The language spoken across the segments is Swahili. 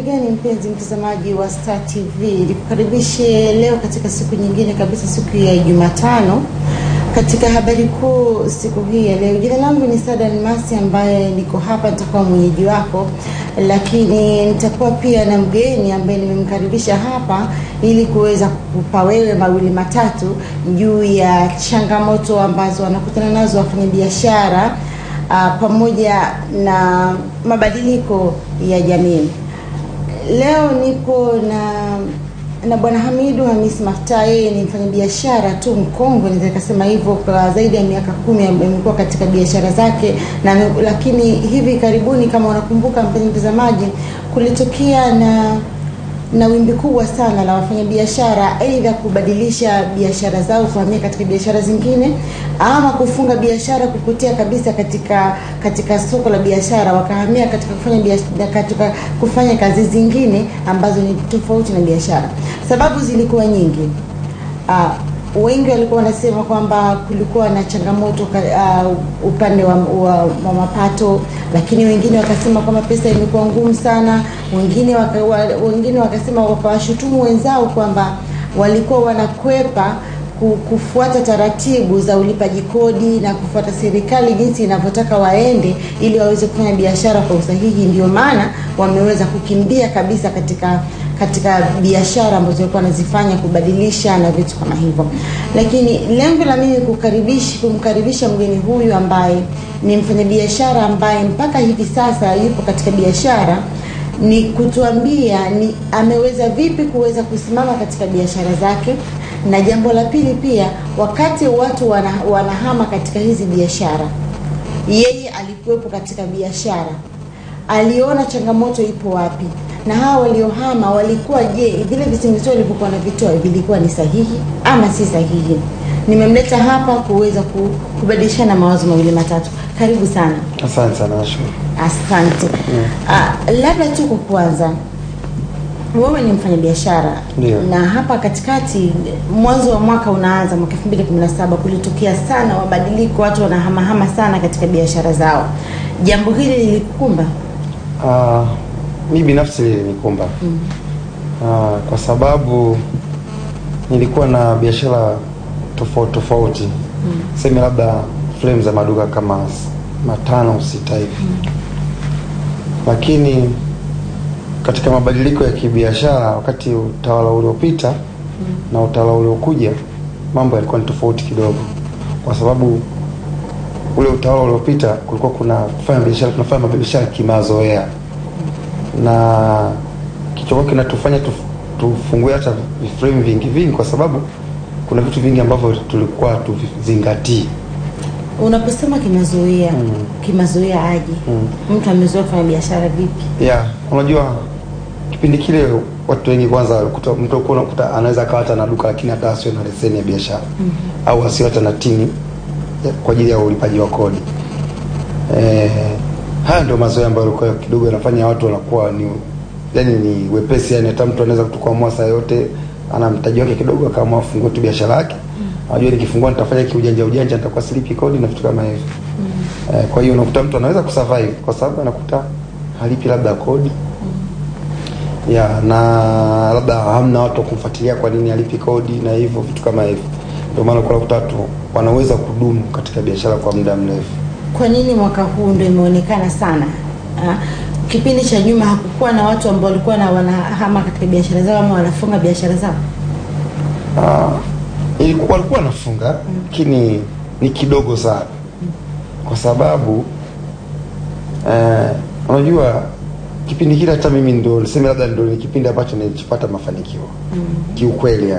gani mpenzi mtazamaji wa Star TV? Nikukaribishe leo katika siku nyingine kabisa, siku ya Jumatano. Katika habari kuu siku hii ya leo, jina langu ni Sada Almasi ambaye niko hapa, nitakuwa mwenyeji wako, lakini nitakuwa pia na mgeni ambaye nimemkaribisha hapa ili kuweza kukupa wewe mawili matatu juu ya changamoto ambazo wanakutana nazo wafanyabiashara pamoja na mabadiliko ya jamii. Leo nipo na Bwana Hamidu Hamisi Mafta. Yeye ni mfanyabiashara tu mkongwe, naweza kusema hivyo, kwa zaidi ya miaka 10 amekuwa katika biashara zake, lakini hivi karibuni, kama unakumbuka mpenzi mtazamaji, kulitokea na wimbi kubwa sana la wafanyabiashara aidha kubadilisha biashara zao kuhamia katika biashara zingine, ama kufunga biashara, kupotea kabisa katika soko la biashara, wakahamia katika kufanya kazi zingine ambazo ni tofauti na biashara. Sababu zilikuwa nyingi. Wengi walikuwa wanasema kwamba kulikuwa na changamoto upande wa mapato, lakini wengine wakasema kwamba pesa imekuwa ngumu sana. Wengine wakasema, wakawashutumu wenzao kwamba walikuwa wanakwepa kufuata taratibu za ulipaji kodi na kufuata serikali jinsi inavyotaka waende ili waweze kufanya biashara kwa usahihi. Ndio maana wameweza kukimbia kabisa katika biashara ambazo walikuwa wanazifanya, kubadilisha na vitu kama hivyo. Lakini lengo la mimi kumkaribisha mgeni huyu ambaye ni mfanyabiashara ambaye mpaka hivi sasa yupo katika biashara, ni kutuambia ameweza vipi kuweza kusimama katika biashara zake. Na jambo la pili pia, wakati watu wanahama katika hizi biashara, yeye alikuwepo katika biashara, aliona changamoto ipo wapi, na hawa waliohama walikuwa vile visingizio walivyokuwa na vitoa vilikuwa ni sahihi ama si sahihi. Nimemleta hapa kuweza kubadilishana mawazo mawili matatu. Karibu sana. Asante sana, nashukuru. Asante. Labda tu kwa kwanza, wewe ni mfanyabiashara na hapa katikati, mwanzo wa mwaka unaanza, mwaka 2017, kulitokea sana mabadiliko, watu wanahama sana katika biashara zao. Jambo hili lilikukumba? Mimi binafsi lilinikumba. Kwa sababu nilikuwa na biashara tofauti. Sema labda frame za maduka kama 5 au 6 hivi. Lakini katika mabadiliko ya kibiashara, wakati utawala uliopita na utawala uliokuja, mambo yalikuwa ni tofauti kidogo. Kwa sababu ule utawala uliopita kulikuwa kuna tunafanya biashara kimazoea, na kichokuwa kinatufanya tufungue hata frame vingi kwa sababu kuna vitu vingi ambavyo tulikuwa tuvizingatii. Unaposema kimazoea aje? Mtu amezoea kufanya biashara vipi? Unajua kipindi kile watu wengi, kwanza mtu unakuta anaweza kawa hata na duka lakini hata asiwe na leseni ya biashara, au asiwe hata na tini kwa ajili ya ulipaji wa kodi. Haya ndio mazoea ambayo yalikuwa kidogo yanafanya watu wanakuwa ni wepesi, hata mtu anaweza kutukamua saa yote, ana mtaji wake kidogo akaamua afungue tu biashara yake. Unajua nikifungua nitafanya kiujanja nitakuwa silipi kodi na vitu kama hivyo. Kwa hiyo unakuta mtu anaweza kusurvive kwa sababu anakuta halipi labda kodi. Na labda hamna watu kumfuatilia kwa nini halipi kodi na hivyo vitu kama hivyo. Ndio maana kwa watu wanaweza kudumu katika biashara kwa muda mrefu. Kwa nini mwaka huu ndio imeonekana sana? Kipindi cha nyuma hakukuwa na watu ambao walikuwa wanahama katika biashara zao ama wanafunga biashara zao? Walikuwa wanafunga, lakini ni kidogo sana. Kwa sababu unajua kipindi kile hata mimi ndio ni kipindi ambacho nilipata mafanikio. Kiukweli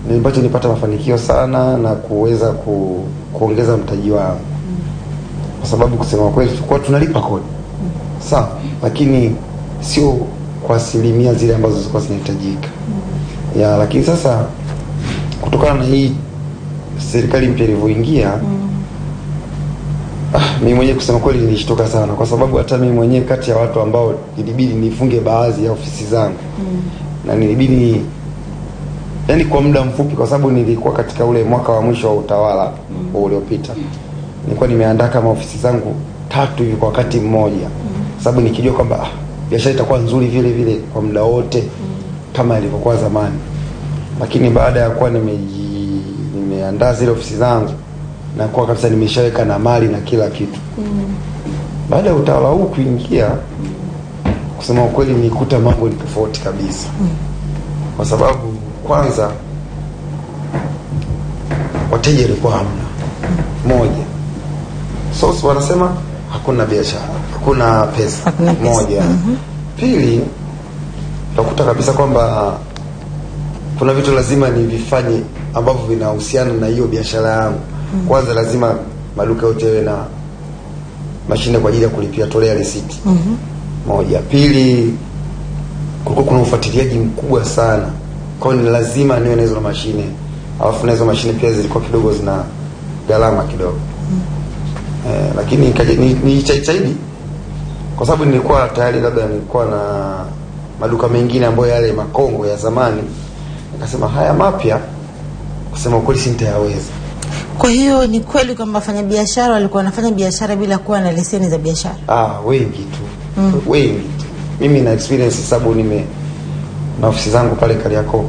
nilipata mafanikio sana na kuweza kuongeza mtaji wangu. Kwa sababu kusema kweli tulikuwa tunalipa kodi. Sawa, lakini sio kwa asilimia zile ambazo zilikuwa zinahitajika. Lakini sasa kutokana na hii serikali mpya ilivyoingia, mimi mwenyewe kusema kweli nilishtoka sana, kwa sababu hata mimi mwenyewe kati ya watu ambao ilibidi nifunge baadhi ya ofisi zangu. Na nilibidi kwa muda mfupi, kwa sababu nilikuwa katika ule mwaka wa mwisho wa utawala uliopita. Nilikuwa nimeandaa kama ofisi zangu 3 hivi kwa wakati mmoja. Sababu nikijua kwamba biashara itakuwa nzuri vile vile kwa muda wote kama ilivyokuwa zamani. Lakini baada ya kuwa nimeandaa zile ofisi zangu na kwa kabisa nimeshaweka na mali na kila kitu, baada ya utawala huu kuingia, kusema ukweli nikuta mambo ni tofauti kabisa. Kwa sababu kwanza wateja walikuwa hamna. Moja, so wanasema hakuna biashara, hakuna pesa. Moja. Pili, utakuta kabisa kwamba kuna vitu lazima nivifanye ambavyo vinahusiana na hiyo biashara yangu. Kwanza lazima maduka yote yawe na mashine kwa ajili ya kulipia tolea risiti. Moja. Pili, kuna ufuatiliaji mkubwa sana. Kwa hiyo ni lazima niwe na hizo mashine. Alafu na hizo mashine pia zilikuwa kidogo zina gharama kidogo. Lakini nijitahidi kwa sababu nilikuwa tayari labda nilikuwa na maduka mengine ambayo yale makongo ya zamani. Nikasema haya mapya kusema kweli sintayaweza. Kwa hiyo ni kweli kwamba wafanya biashara walikuwa wanafanya biashara bila kuwa na leseni za biashara? Wengi tu. Wengi tu. Mimi na experience sababu na ofisi zangu pale Kariakoo.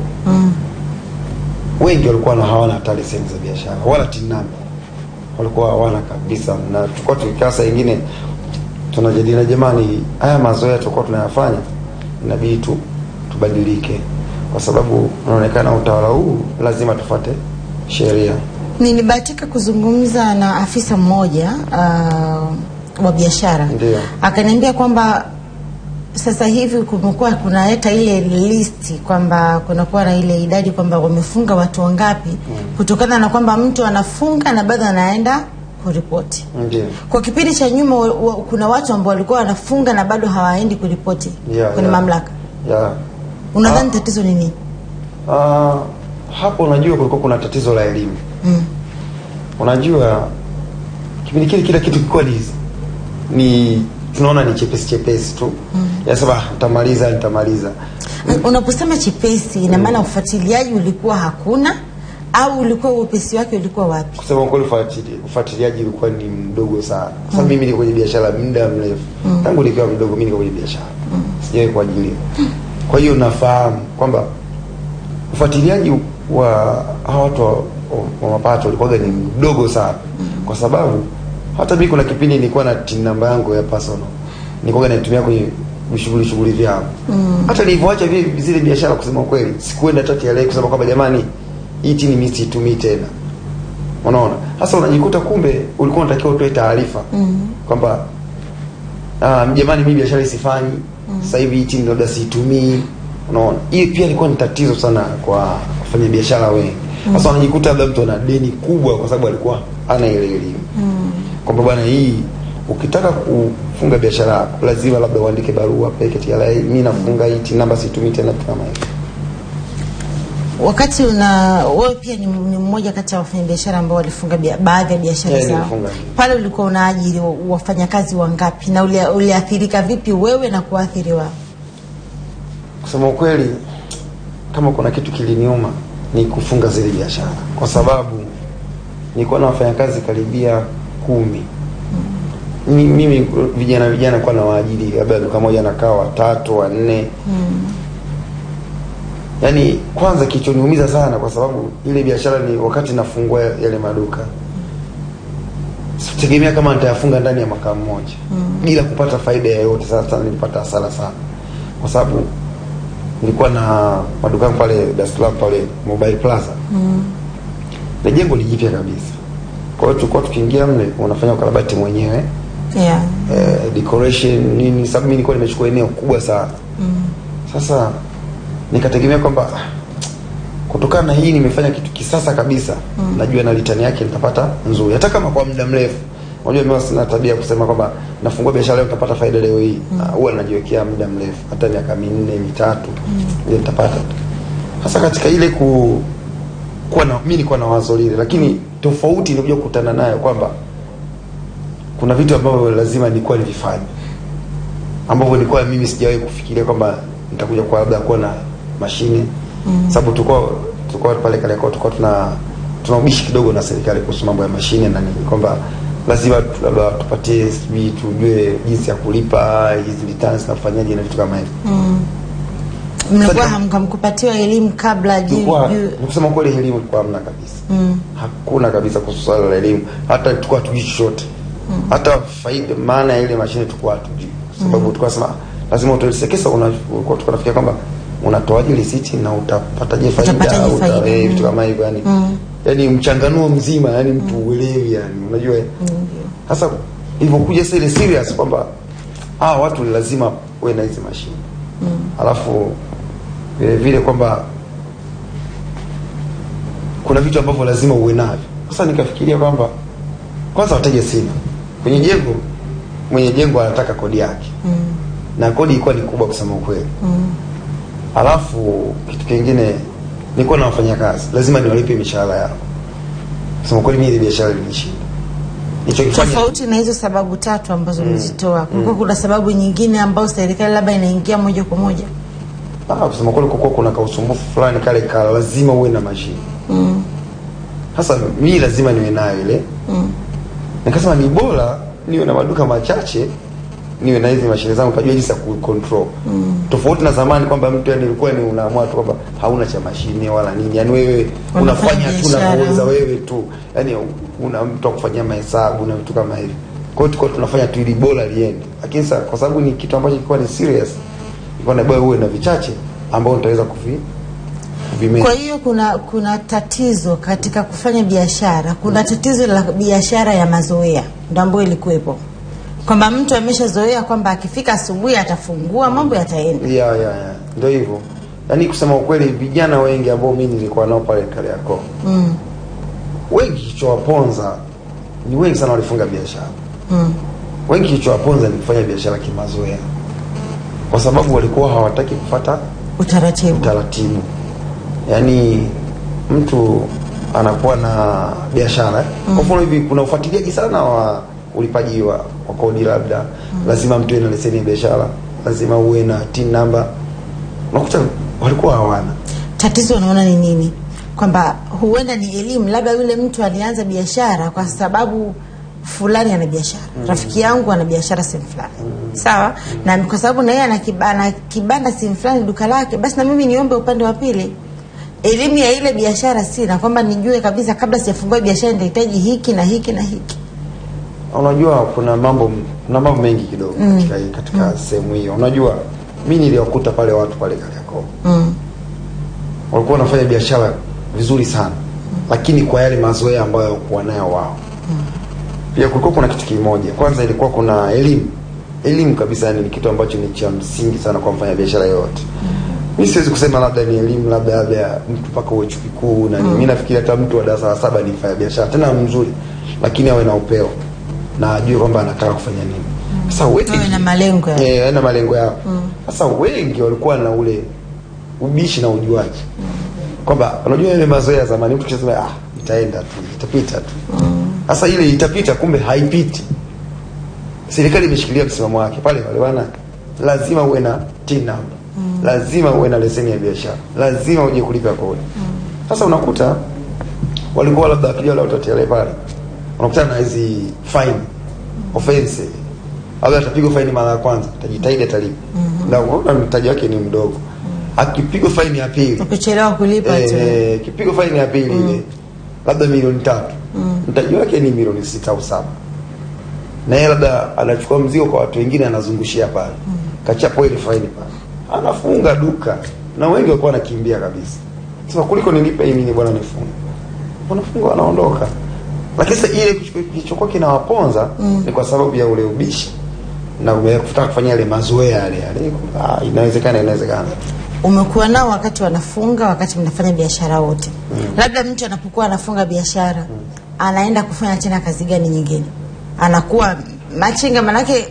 Wengi walikuwa hawana hata leseni za biashara wala TIN number. Walikuwa hawana kabisa. Na tulikuwa tukikaa saa nyingine tunajadili, jamani, haya mazoea tulikuwa tunayafanya inabidi tubadilike, kwa sababu unaonekana utawala huu lazima tufuate sheria. Nilibahatika kuzungumza na afisa mmoja wa biashara. Akaniambia kwamba sasa hivi kumekuwa kunaleta ile listi kwamba kunakuwa na ile idadi kwamba wamefunga watu wangapi, kutokana na kwamba mtu anafunga na bado anaenda kuripoti. Kwa kipindi cha nyuma kuna watu ambao walikuwa wanafunga na bado hawaendi kuripoti kwenye mamlaka. Unadhani tatizo ni nini? Hapo unajua kulikuwa kuna tatizo la elimu. Unajua kipindi kile kitu kilikuwa ni tunaona ni chepesi tu. Ya sababu nitamaliza. Unaposema chepesi ina maana ufuatiliaji ulikuwa hakuna au ulikuwa upesi wake ulikuwa wapi? Kusema kweli ufuatiliaji ulikuwa ni mdogo sana. Kwa sababu mimi niko kwenye biashara muda mrefu. Tangu nikiwa mdogo mimi niko kwenye biashara. Sijawahi kuajiriwa. Kwa hiyo nafahamu kwamba ufuatiliaji wa hawa watu wa mapato ulikuwa ni mdogo sana. Kwa sababu hata mimi kuna kipindi nilikuwa na TIN number yangu ya personal. Nilikuwa naitumia kwenye shughuli vyangu. Hata nilipoacha zile biashara, kusema kweli sikuenda hata TRA kusema kwamba jamani hii TIN mimi situmii tena. Unaona? Sasa unajikuta kumbe ulikuwa unatakiwa utoe taarifa kwamba jamani mimi biashara isifanyi. Sasa hivi hii TIN labda situmii. Unaona? Hii pia ilikuwa ni tatizo sana kwa kufanya biashara wengi. Sasa unajikuta labda mtu ana deni kubwa kwa sababu alikuwa ana ile elimu. Kwamba bwana hii ukitaka kufunga biashara lazima labda uandike barua peke TRA, mimi nafunga hii TIN number situmii tena kama hivi. Wakati wewe pia ni mmoja kati ya wafanyabiashara ambao walifunga baadhi ya biashara zao. Pale ulikuwa unaajiri wafanyakazi wangapi na uliathirika vipi wewe na kuathiri wao? Kusema ukweli kama kuna kitu kiliniuma ni kufunga zile biashara, kwa sababu nilikuwa na wafanyakazi karibia 10. Mimi vijana kwa na waajiri labda duka moja nakaa 3 4. Yaani kwanza kichoniumiza sana kwa sababu ile biashara ni wakati nafungua yale maduka. Sitegemea kama nitayafunga ndani ya mwaka mmoja bila kupata faida yoyote. Sasa nilipata hasara sana. Kwa sababu nilikuwa na maduka pale Dar es Salaam pale Mobile Plaza. Na jengo ni jipya kabisa. Kwa hiyo tulikuwa tukiingia mle unafanya ukarabati mwenyewe. Decoration nini, sababu mimi nilikuwa nimechukua eneo kubwa sana. Sasa nikategemea kwamba kutokana na hii nimefanya kitu kisasa kabisa, najua na return yake nitapata nzuri hata kama kwa muda mrefu. Unajua mimi sina tabia kusema kwamba nafungua biashara leo nitapata faida leo hii. Huwa najiwekea muda mrefu, hata miaka 4 3 ndio nitapata. Hasa katika ile kuwa na mimi nilikuwa na wazo lile, lakini tofauti nilikuja kukutana nayo kwamba kuna vitu ambavyo lazima nilikuwa nivifanye ambavyo nilikuwa mimi sijawahi kufikiria kwamba nitakuja kwa labda kuwa na mashine. Sababu tulikuwa pale Kariakoo tulikuwa tuna ubishi kidogo na serikali kuhusu mambo ya mashine na nini, kwamba lazima labda tupatie sijui tujue jinsi ya kulipa hizi returns na kufanyaje na vitu kama hivyo. Mlikuwa hamkupatiwa elimu kabla juu? Nikusema kweli elimu kwa hamna kabisa. Hakuna kabisa kuhusu swala la elimu. Hata tulikuwa tujui chochote. Hata faida maana ya ile mashine tulikuwa tujui. Sababu tulikuwa sema lazima utolesekesa tulikuwa tunafikia kwamba unatoaje risiti na utapataje faida au vitu kama hivyo yani. Yaani mchanganuo mzima yani mtu uelewi yani unajua. Sasa hivyo kuja sasa ile serious kwamba watu lazima uwe na hizo mashine. Alafu vile kwamba kuna vitu ambavyo lazima uwe navyo. Sasa nikafikiria kwamba kwanza wateja sina. Mwenye jengo anataka kodi yake. Na kodi ilikuwa ni kubwa kusema ukweli. Alafu kitu kingine nilikuwa na wafanyakazi, lazima niwalipe mishahara yao. Kusema kweli mimi ile biashara ilishinda. Tofauti na hizo sababu tatu ambazo umezitoa, kuna sababu nyingine ambazo serikali labda inaingia moja kwa moja? Kusema kweli kuna kausumbufu fulani kale lazima uwe na mashine. Sasa mimi lazima niwe nayo ile. Nikasema ni bora niwe na maduka machache, niwe na hizi mashine zangu kujua jinsi ya control. Tofauti na zamani kwamba mtu yani ilikuwa ni unaamua tu kwamba hauna cha mashine wala nini. Yani wewe unafanya tu na uweza wewe tu. Yani una mtu akufanyia mahesabu na vitu kama hivi. Kwa hiyo tulikuwa tunafanya tu ili bora liende. Lakini sasa kwa sababu ni kitu ambacho kilikuwa ni serious, ilikuwa na bora uwe na vichache ambao utaweza kuvimenya. Kwa hiyo kuna tatizo katika kufanya biashara. Kuna tatizo la biashara ya mazoea ndio ambayo ilikuwepo. Kwamba mtu ameshazoea kwamba akifika asubuhi atafungua mambo yataenda. Ndio hivyo. Yaani kusema ukweli vijana wengi ambao mimi nilikuwa nao pale Kariakoo. Wengi kichowaponza ni wengi sana walifunga biashara. Wengi kichowaponza ni kufanya biashara kimazoea. Kwa sababu walikuwa hawataki kufuata utaratibu. Yaani mtu anakuwa na biashara. Kwa mfano hivi kuna ufuatiliaji sana wa ulipaji wa kodi labda. Lazima mtu ene leseni ya biashara, lazima uwe na TIN number. Unakuta walikuwa hawana. Tatizo unaona ni nini? Kwamba huenda ni elimu, labda yule mtu alianza biashara kwa sababu fulani ana biashara. Rafiki yangu ana biashara sehemu fulani. Sawa? Na kwa sababu na yeye ana kibanda sehemu fulani duka lake, basi na mimi niombe upande wa pili. Elimu ya ile biashara sina kwamba nijue kabisa kabla sijafungua biashara nitahitaji hiki na hiki na hiki. Unajua kuna mambo mengi kidogo katika sehemu hiyo. Unajua mimi niliwakuta pale watu pale Kariakoo. Walikuwa wanafanya biashara vizuri sana. Lakini kwa yale mazoea ambayo wanayo wao. Pia kulikuwa kuna kitu kimoja. Kwanza ilikuwa kuna elimu kabisa, ni kitu ambacho ni cha msingi sana kwa mfanya biashara yote. Mimi siwezi kusema labda ni elimu labda mtu paka uwe chuo kikuu na mimi nafikiri hata mtu wa darasa la 7 ni mfanya biashara tena mzuri, lakini awe na upeo na ajue kwamba anataka kufanya nini. Sasa wengi na malengo yao. Na malengo yao. Sasa wengi walikuwa na ule ubishi na ujuaji. Kwamba unajua ile mazoea zamani mtu akisema itaenda tu, itapita tu. Sasa ile itapita kumbe haipiti. Serikali imeshikilia msimamo wake pale bwana, lazima uwe na TIN number. Lazima uwe na leseni ya biashara. Lazima uje kulipa kodi. Sasa unakuta walikuwa labda akija wala utatele pale. Unakuta na hizi fine offense. Labda atapigwa fine mara ya kwanza, atajitahidi atalipa. Na unaona mtaji wake ni mdogo. Akipigwa fine ya pili, ukichelewa kulipa akipigwa fine ya pili ile labda milioni 3. Mtaji wake ni milioni 6 au 7. Na yeye labda anachukua mzigo kwa watu wengine anazungushia pale. Kachapo ile fine pale. Anafunga duka na wengi walikuwa wanakimbia kabisa. Sasa kuliko nilipe hii mimi bwana nifunge. Wanafunga wanaondoka. Lakini sasa ile kilichokuwa kinawaponza ni kwa sababu ya ule ubishi na kutaka kufanya ile mazoea yale. Inawezekana. Umekuwa nao wakati wanafunga, wakati mnafanya biashara wote. Labda mtu anapokuwa anafunga biashara, anaenda kufanya tena kazi gani nyingine? Anakuwa machinga, manake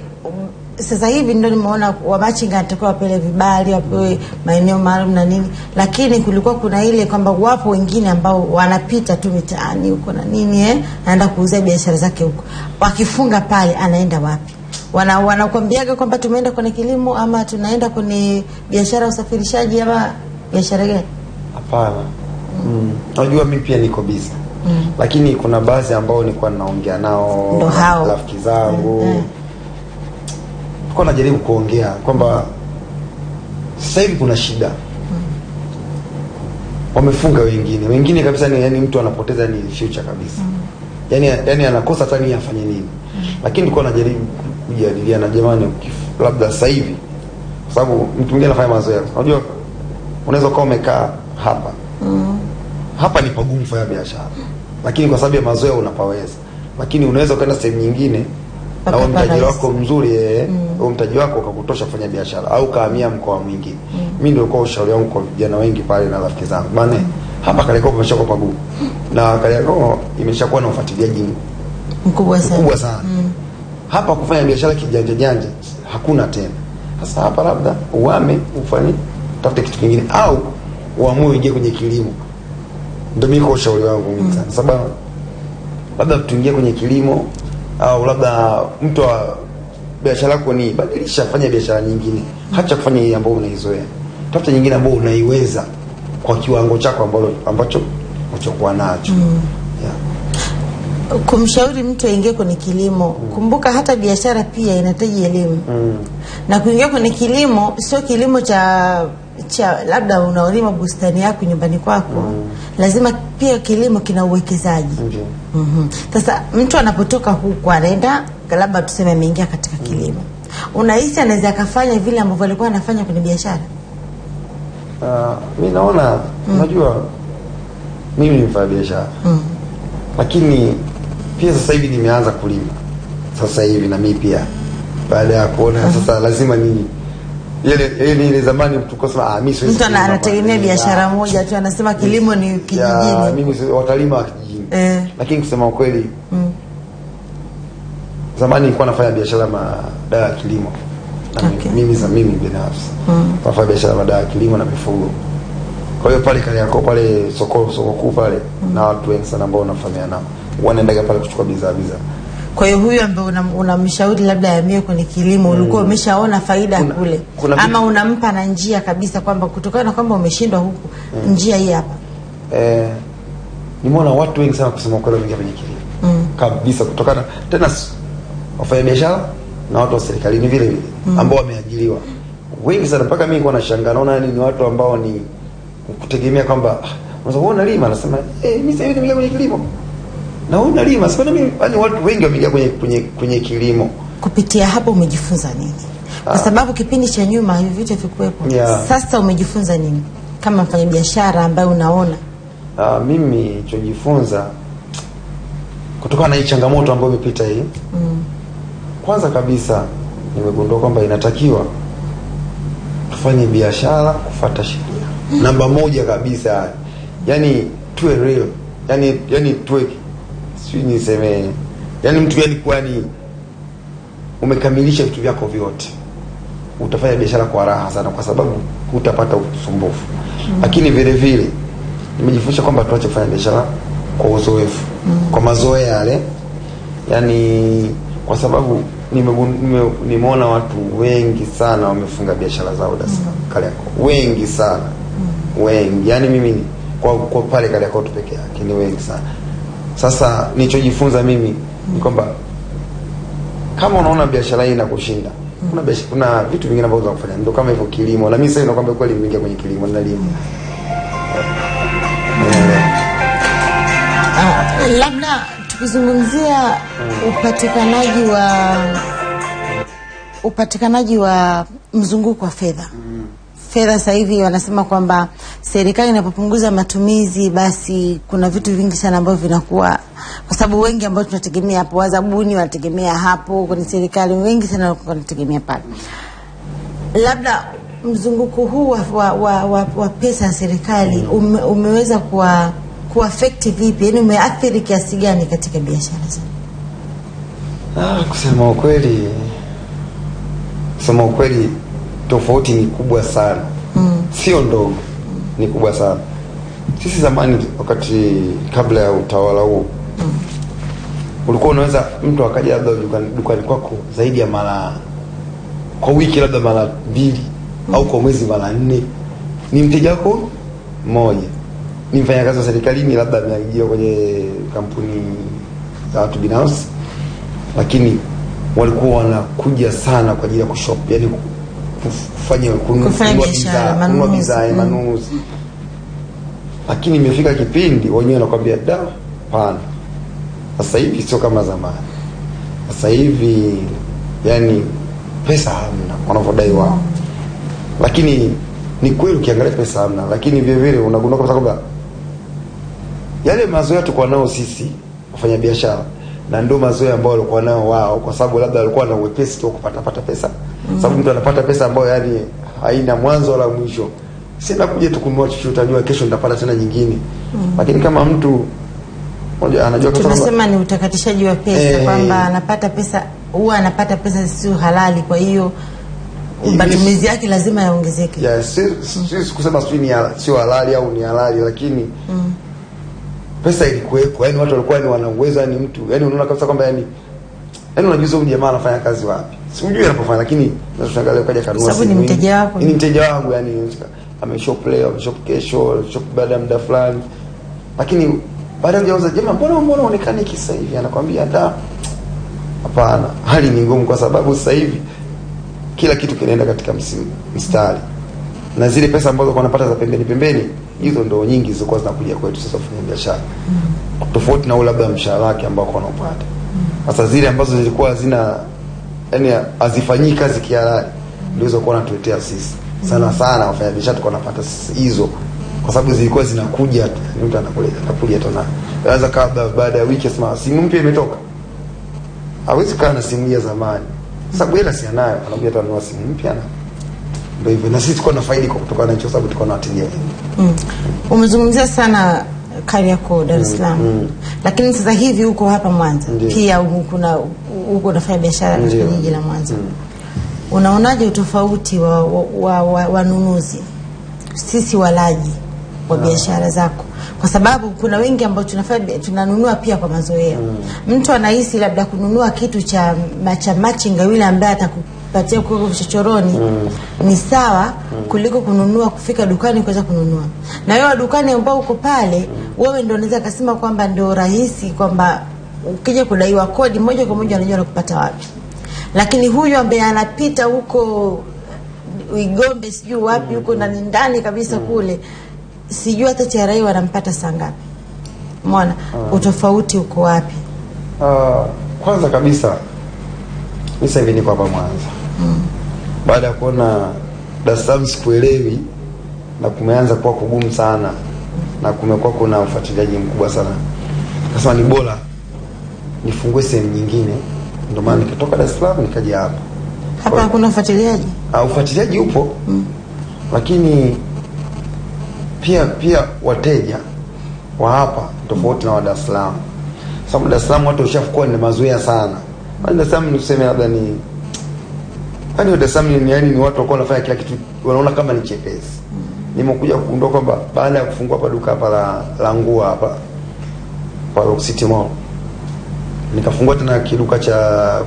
sasa hivi ndio nimeona wa machinga atakuwa pele vibali, wapewe maeneo maalum na nini. Lakini kulikuwa kuna ile kwamba wapo wengine ambao wanapita tu mitaani huko na nini anaenda kuuza biashara zake huko. Wakifunga pale anaenda wapi? Wanakuambiaga kwamba tumeenda kwenye kilimo ama tunaenda kwenye biashara ya usafirishaji ama biashara gani? Hapana. Unajua mimi pia niko busy. Lakini kuna baadhi ambao nilikuwa naongea nao, rafiki zangu, nilikuwa najaribu kuongea kwamba sasa hivi kuna shida. Wamefunga wengine kabisa, ni yani mtu anapoteza ni future kabisa. Yani anakosa hata ni afanye nini. Lakini nilikuwa najaribu kujadiliana, jamani, labda sasa hivi kwa sababu mtu mwingine anafanya mazoea. Unajua unaweza kuwa umekaa hapa. Hapa ni pagumu kufanya biashara. Lakini kwa sababu ya mazoea unapaweza. Lakini unaweza kwenda sehemu nyingine au mtaji wako mzuri au mtaji wako ukakutosha kufanya biashara au kahamia mkoa mwingine. Mimi ndio kwa ushauri wangu kwa vijana wengi pale na rafiki zangu. Maana hapa Kariakoo kumeshakuwa pagumu. Na Kariakoo imeshakuwa na ufuatiliaji mkubwa sana. Hapa kufanya biashara kijanja hakuna tena. Sasa hapa labda uame ufanye tafute kitu kingine au uamue uingie kwenye kilimo. Ndio mimi kwa ushauri wangu mwingi sana. Sababu labda tuingie kwenye kilimo au labda mtu wa biashara yako ni badilisha, fanya biashara nyingine. Hacha kufanya hii ambayo unaizoea. Tafuta nyingine ambayo unaiweza kwa kiwango chako ambacho unachokuwa nacho. Kumshauri mtu aingie kwenye kilimo. Kumbuka hata biashara pia inahitaji elimu. Na kuingia kwenye kilimo sio kilimo cha labda unaolima bustani yako nyumbani kwako. Lazima pia kilimo kina uwekezaji. Sasa mtu anapotoka huko anaenda labda tuseme ameingia katika kilimo. Unahisi anaweza kufanya vile ambavyo alikuwa anafanya kwenye biashara? Mimi naona unajua mimi ni mfanya biashara. Lakini pia sasa hivi nimeanza kulima. Sasa hivi na mimi pia baada ya kuona sasa lazima nini ile zamani tukosema mimi siwezi. Mtu anategemea biashara moja tu, anasema kilimo ni kijijini. Mimi watalima kijijini. Lakini kusema ukweli zamani nilikuwa nafanya biashara madawa ya kilimo. Mimi binafsi nafanya biashara madawa ya kilimo na mifugo. Kwa hiyo pale Kariakoo pale soko kuu pale na watu wengi sana ambao wanafanya nao wanaenda pale kuchukua bidhaa. Kwa hiyo huyu ambaye unamshauri labda ahamie kwenye kilimo, ulikuwa umeshaona faida kule ama unampa na njia kabisa kwamba kutokana na kwamba umeshindwa huku njia hii hapa? Nimeona watu wengi sana kusema kweli wameingia kwenye kilimo. Kabisa kutokana tena wafanya biashara na watu wa serikalini vile vile ambao wameajiriwa. Wengi sana mpaka mimi nilikuwa nashangaa naona ni watu ambao ni kutegemea kwamba unaweza kuona lima anasema mimi sasa hivi nimeingia kwenye kilimo. Na unalima sasa mimi yani watu wengi wameingia kwenye kilimo. Kupitia hapo umejifunza nini? Kwa sababu kipindi cha nyuma hivi vitu vilikuwepo. Sasa umejifunza nini kama mfanyabiashara ambaye unaona? Mimi nilichojifunza kutokana na hii changamoto ambayo imepita hii. Kwanza kabisa nimegundua kwamba inatakiwa tufanye biashara kufuata sheria. Namba moja kabisa. Yani tuwe real. Yani tuwe sio niseme yani mtu yani kwa ni umekamilisha vitu vyako vyote. Utafanya biashara kwa raha sana kwa sababu hutapata usumbufu. Lakini vile vile nimejifunza kwamba tuache kufanya biashara kwa uzoefu, kwa mazoea yale. Yani kwa sababu nimeona watu wengi sana wamefunga biashara zao Dar es Salaam, Kariakoo. Wengi sana. Wengi. Yani mimi kwa pale Kariakoo tu peke yake ni wengi sana. Sasa nilichojifunza mimi ni kwamba kama unaona biashara hii inakushinda, kuna vitu vingine ambavyo unaweza kufanya. Ndio kama hivyo kilimo. Na mimi sasa nakwambia kweli nimeingia kwenye kilimo na nalima. Labda tukizungumzia upatikanaji wa mzunguko wa fedha. Fedha sasa hivi wanasema kwamba serikali inapopunguza matumizi basi kuna vitu vingi sana ambavyo vinakuwa, kwa sababu wengi ambao tunategemea hapo wazabuni wanategemea hapo kwenye serikali, wengi sana wanategemea pale. Labda mzunguko huu wa pesa ya serikali umeweza kuaffect vipi? Yaani umeathiri kiasi gani katika biashara zenu? Kusema ukweli tofauti ni kubwa sana. Sio ndogo. Ni kubwa sana. Sisi zamani wakati kabla ya utawala huu ulikuwa unaweza mtu akaja labda dukani kwako zaidi ya mara kwa wiki labda mara 2 au kwa mwezi mara 4. Ni mteja wako mmoja. ni mfanyakazi wa serikalini, labda ameajiriwa kwenye kampuni za watu binafsi, lakini walikuwa wanakuja sana kwa ajili ya kushop, yani kufanya biashara, manunuzi. Lakini imefika kipindi wenyewe wanakuambia hapana, sasa hivi sio kama zamani. Sasa hivi yani pesa hamna wanavodai wao. Lakini ni kweli ukiangalia pesa hamna, lakini vile vile unagundua kwamba yale mazoea tulikuwa nao sisi wafanya biashara na ndio mazoea ambayo walikuwa nao wao, kwa sababu labda walikuwa na uwepesi tu kupata pesa. Sababu mtu anapata pesa ambayo yani haina mwanzo wala mwisho. Sina kuja tu kununua chochote, utajua kesho nitapata tena nyingine. Lakini kama mtu moja anajua kwamba tunasema ni utakatishaji wa pesa, kwamba anapata pesa, huwa anapata pesa sio halali, kwa hiyo matumizi yake lazima yaongezeke. Sisi kusema sio halali au ni halali, lakini pesa ilikuwepo. Yani watu walikuwa ni wana uwezo, yani mtu yani unaona kabisa kwamba yani unajua huyu jamaa anafanya kazi wapi. Sijui anapofanya, lakini tunashangalia kaja kanunua simu. Sababu ni mteja wako. Ni mteja wangu, yani ameshop leo, ameshop kesho, shop baada ya muda fulani. Lakini baada ya kujauza, jamaa mbona unaonekana kisa hivi? Anakuambia hapana, hali ni ngumu kwa sababu sasa hivi kila kitu kinaenda katika mstari. Na zile pesa ambazo wanapata za pembeni hizo ndio nyingi zilikuwa zinakuja kwetu sasa kufanya biashara. Tofauti na ule labda mshahara wake ambao wanapata. Sasa zile ambazo zilikuwa yani hazifanyii kazi kihalali ndio hizo kwa natuletea sisi. Sana wafanya biashara tuko napata hizo kwa sababu zilikuwa zinakuja tu. Mtu anakuja tu na anaweza kabla baada ya wiki asema simu mpya imetoka. Hawezi kaa na simu ya zamani. Sababu yeye si anayo, anakuja tu anunua simu mpya na ndio hivyo. Na sisi tuko na faida kwa kutokana na hicho, sababu tuko na wateja wengi. Umezungumzia sana Kariakoo, Dar es Salaam. Lakini sasa hivi uko hapa Mwanza. Pia uko unafanya biashara katika jiji la Mwanza. Unaonaje utofauti wa wanunuzi, sisi walaji wa biashara zako? Kwa sababu kuna wengi ambao tunanunua pia kwa mazoea. Mtu anahisi labda kununua kitu cha machinga yule ambaye atakupatia kwa vichochoroni ni sawa kuliko kununua kufika dukani kuweza kununua. Na wewe dukani ambao uko pale, wewe ndio unaweza kusema kwamba ndio rahisi, kwamba ukija kudaiwa kodi moja kwa moja anajua kupata wapi. Lakini huyu ambaye anapita huko Igombe sijui wapi huko ndani kabisa kule, sijui hata TRA wanampata saa ngapi. Umeona utofauti uko wapi? Kwanza kabisa mimi sasa hivi niko hapa Mwanza. Baada ya kuona Dar es Salaam sikuelewi na kumeanza kuwa kugumu sana na kumekuwa kuna ufuatiliaji mkubwa sana, nasema ni bora nifungue sehemu nyingine. Ndio maana nikatoka Dar es Salaam nikaja hapa. Hapa hakuna ufuatiliaji? Ufuatiliaji upo. Lakini pia wateja wa hapa tofauti na wa Dar es Salaam. Sababu Dar es Salaam watu washafukuwa ni mazoea sana. Dar es Salaam ni kusema labda ni Dar es Salaam ni watu wako wanafanya kila kitu wanaona kama ni chepesi. Nimekuja kugundua kwamba baada ya kufungua hapa duka hapa la nguo hapa kwa Rock City Mall, nikafungua tena kiduka cha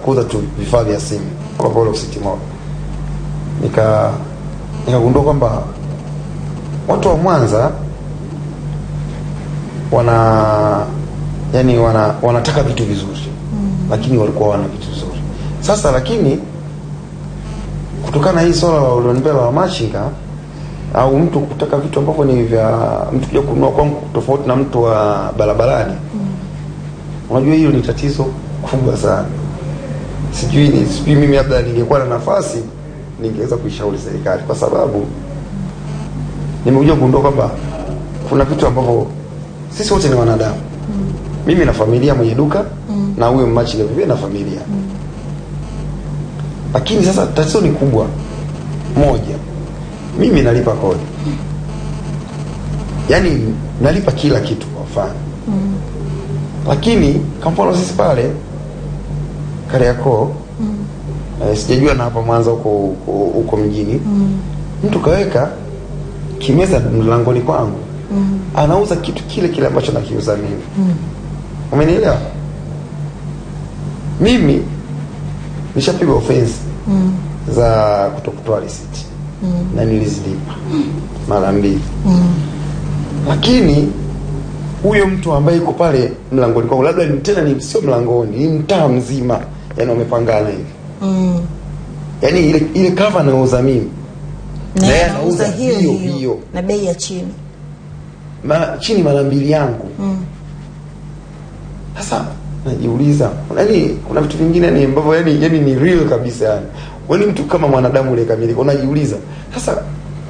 kuuza tu vifaa vya simu kwa Rock City Mall. Nikagundua kwamba watu wa Mwanza wanataka vitu vizuri. Lakini walikuwa wana vitu vizuri. Sasa lakini kutokana na hii swala la ulionipela wa machinga au mtu kutaka vitu ambavyo ni vya mtu kuja kununua kwangu tofauti na mtu wa barabarani. Unajua hiyo ni tatizo kubwa sana. Sijui mimi labda ningekuwa na nafasi ningeweza kuishauri serikali, kwa sababu nimekuja kugundua kwamba kuna vitu ambavyo sisi wote ni wanadamu. Mimi na familia mwenye duka na huyo machinga vivyo na familia. Lakini sasa tatizo ni kubwa. Moja, mimi nalipa kodi. Yaani nalipa kila kitu kwa mfano. Lakini kwa mfano sisi pale Kariakoo, sijajua na hapa Mwanza huko mjini, mtu kaweka kimeza mlangoni kwangu. Anauza kitu kile ambacho nakiuza mimi. Umenielewa? Mimi nishapigwa offense za kutokutoa receipt. Na nilizilipa mara mbili. Lakini huyo mtu ambaye yuko pale mlangoni kwangu, labda ni tena ni sio mlangoni, ni mtaa mzima, yani wamepangana hivi. Yani ile cover nauza mimi. Na yeye anauza hiyo na bei ya chini. Chini mara 2 yangu. Sasa najiuliza, yani kuna vitu vingine ni ambavyo yani ni real kabisa yani. Wewe mtu kama mwanadamu ule kamilika, unajiuliza, sasa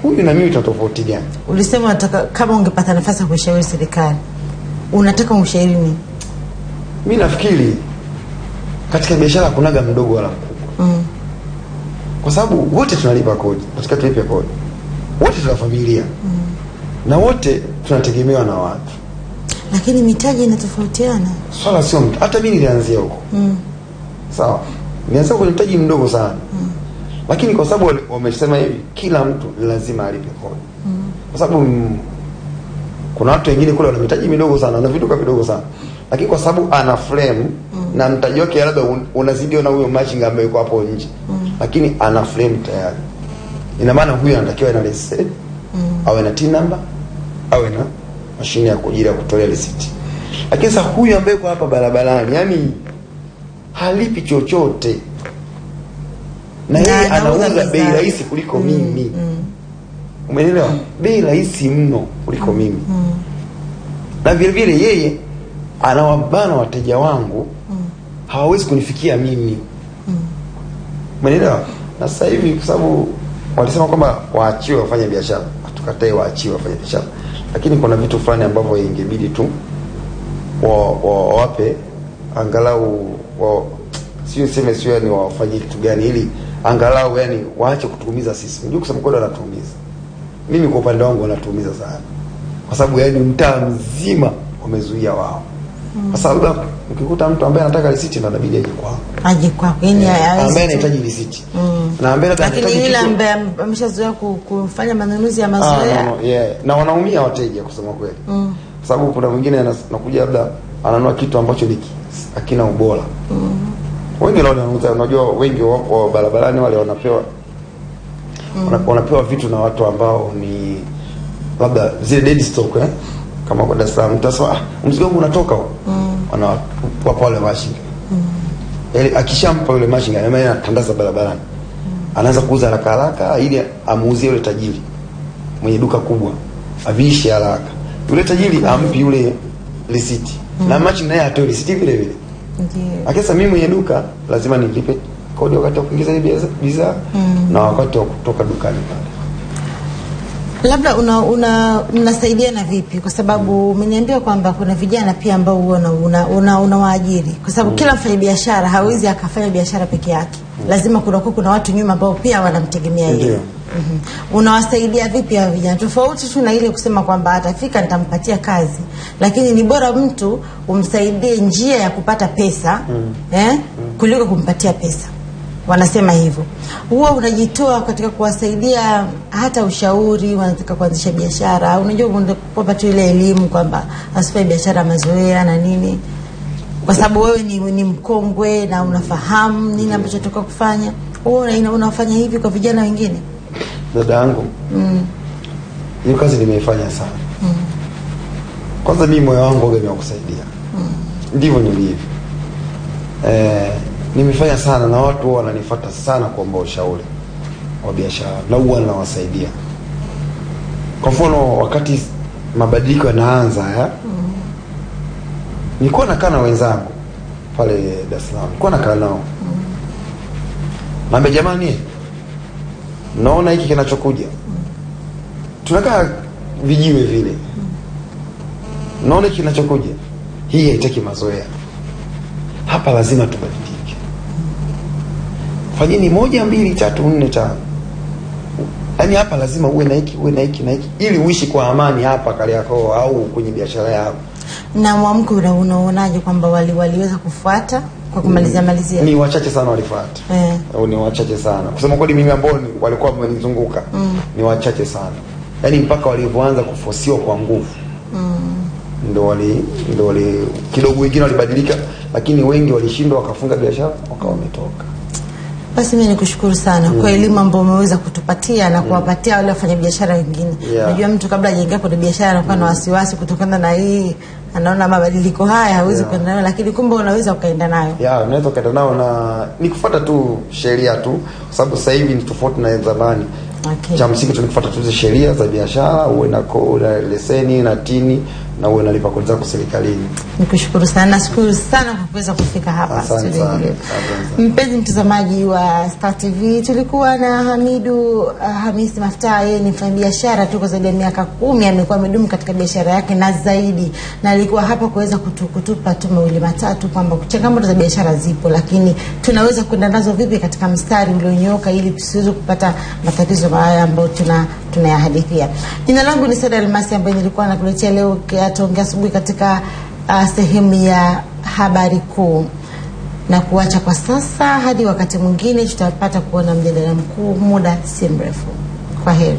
huyu na mimi tofauti gani? Ulisema unataka kama ungepata nafasi ya kushauri serikali, unataka ushauri nini? Mimi nafikiri katika biashara kunaga mdogo wala mkubwa. Kwa sababu wote tunalipa kodi, katika tulipe kodi. Wote tuna familia. Na wote tunategemewa na watu. Lakini mitaji inatofautiana. Swala sio mtu. Hata mimi nilianzia huko. Sawa. Nilianza kwenye mtaji mdogo sana. Lakini kwa sababu wamesema hivi, kila mtu lazima alipe kodi. Kwa sababu kuna watu wengine kule wana mitaji midogo sana, na vitu vidogo sana. Lakini kwa sababu ana frame na mtaji wake labda unazidiwa na huyo machinga ambaye yuko hapo nje. Lakini ana frame tayari. Ina maana huyo anatakiwa na receipt, awe na TIN number, awe na mashine ya kujira ya kutolea receipt. Lakini sasa huyu ambaye yuko hapa barabarani, yani halipi chochote. Na yeye anauza bei rahisi kuliko mimi. Umeelewa? Bei rahisi mno kuliko mimi. Na vile vile yeye anawabana wateja wangu, hawawezi kunifikia mimi. Umeelewa? Na sasa hivi kwa sababu walisema kwamba waachiwe wafanye biashara, tukatae waachiwe wafanye biashara. Lakini kuna vitu fulani ambavyo ingebidi tu wape angalau sio ni wafanye kitu gani ili angalau yani waache kutuumiza sisi. Unajua kusema kweli wanatuumiza. Mimi kwa upande wangu wanatuumiza sana. Kwa sababu yani mtaa mzima wamezuia wao. Kwa sababu ukikuta mtu ambaye anataka receipt na inabidi aje kwako. Aje kwako. Yaani ambaye anahitaji receipt. Na ambaye anahitaji, lakini yule ambaye ameshazoea kufanya manunuzi ya mazoea. Na wanaumia wateja kusema kweli. Kwa sababu kuna mwingine anakuja labda ananunua kitu ambacho hakina ubora. Wengi leo unajua wengi wapo barabarani wale wanapewa vitu na watu ambao ni labda zile dead stock kama kwa Dar es Salaam mtasema mzigo wangu unatoka wanawapa wale machinga. Akishampa yule machinga anatandaza barabarani. Anaanza kuuza haraka ili amuuzie yule tajiri mwenye duka kubwa. Avishe haraka. Yule tajiri ampi yule receipt. Na machinga naye atoe receipt vile vile. Akisa mimi mwenye duka lazima nilipe kodi wakati wa kuingiza ile bidhaa na wakati wa kutoka dukani pale. Labda unasaidia na vipi? Kwa sababu umeniambia kwamba kuna vijana pia ambao unawaajiri. Kwa sababu kila mfanyabiashara hawezi akafanya biashara peke yake. Lazima kuna watu nyuma ambao pia wanamtegemea yeye. Unawasaidia vipi hao vijana? Tofauti tu na ile kusema kwamba atafika nitampatia kazi, lakini ni bora mtu umsaidie njia ya kupata pesa kuliko kumpatia pesa. Wanasema hivyo. Huwa unajitoa katika kuwasaidia hata ushauri, wanataka kuanzisha biashara. Unajua kwamba tu ile elimu kwamba asifanye biashara mazoea na nini. Kwa sababu wewe ni mkongwe na unafahamu nini ambacho tunataka kufanya. Wewe unafanya hivi kwa vijana wengine? Dada yangu. Hiyo kazi nimeifanya sana. Kwanza mimi moyo wangu ungependa kusaidia. Ndivyo nilivyo. Nimefanya sana na watu wananifuata sana kuomba ushauri wa biashara na huwa nawasaidia. Kwa mfano wakati mabadiliko yanaanza nilikuwa nakaa na wenzangu pale Dar es Salaam. Nilikuwa nakaa nao. Naambia jamani, naona hiki kinachokuja. Tunakaa vijiwe vile. Naona hiki kinachokuja. Hii haitaki mazoea. Hapa lazima tubadilike. Fanyeni 1 2 3 4 5. Yaani hapa lazima uwe na hiki, uwe na hiki na hiki ili uishi kwa amani hapa Kariakoo au kwenye biashara yako. Na mwamko unaonaje kwamba waliweza kufuata kwa kumalizia? Ni wachache sana walifuata. Au ni wachache sana. Kusema kweli mimi ambao walikuwa wamenizunguka ni wachache sana. Yaani mpaka walipoanza kufosiwa kwa nguvu. Ndio wali kidogo wengine walibadilika, lakini wengi walishindwa wakafunga biashara wakawa wametoka. Basi mimi nikushukuru sana kwa elimu ambayo umeweza kutupatia na kuwapatia wale wafanyabiashara wengine. Unajua mtu kabla hajaingia kwenye biashara anakuwa na wasiwasi kutokana na hii, anaona mabadiliko haya hawezi kwenda nayo, lakini kumbe unaweza ukaenda nayo. Unaweza ukaenda nayo na ni kufuata tu sheria tu, kwa sababu sasa hivi ni tofauti na zamani. Cha msingi tu ni kufuata tu sheria za biashara, uwe na leseni na tini na uwe unalipa kodi zako serikalini. Nikushukuru sana, nashukuru sana kwa kuweza kufika hapa studio. Mpenzi mtazamaji wa Star TV, tulikuwa na Hamidu Hamisi Maftaa. Yeye ni mfanyabiashara tu kwa zaidi ya miaka 10, amekuwa amedumu katika biashara yake na zaidi, na alikuwa hapa kuweza kutupa tu mawili matatu kwamba changamoto za biashara zipo, lakini tunaweza kwenda nazo vipi katika mstari ulionyooka ili tusiweze kupata matatizo haya ambayo tunayahadithia. Jina langu ni Sada Almasi ambaye nilikuwa nakuletea leo tuongea asubuhi katika sehemu ya habari kuu, na kuacha kwa sasa hadi wakati mwingine tutapata kuona mjadala mkuu muda si mrefu. Kwaheri.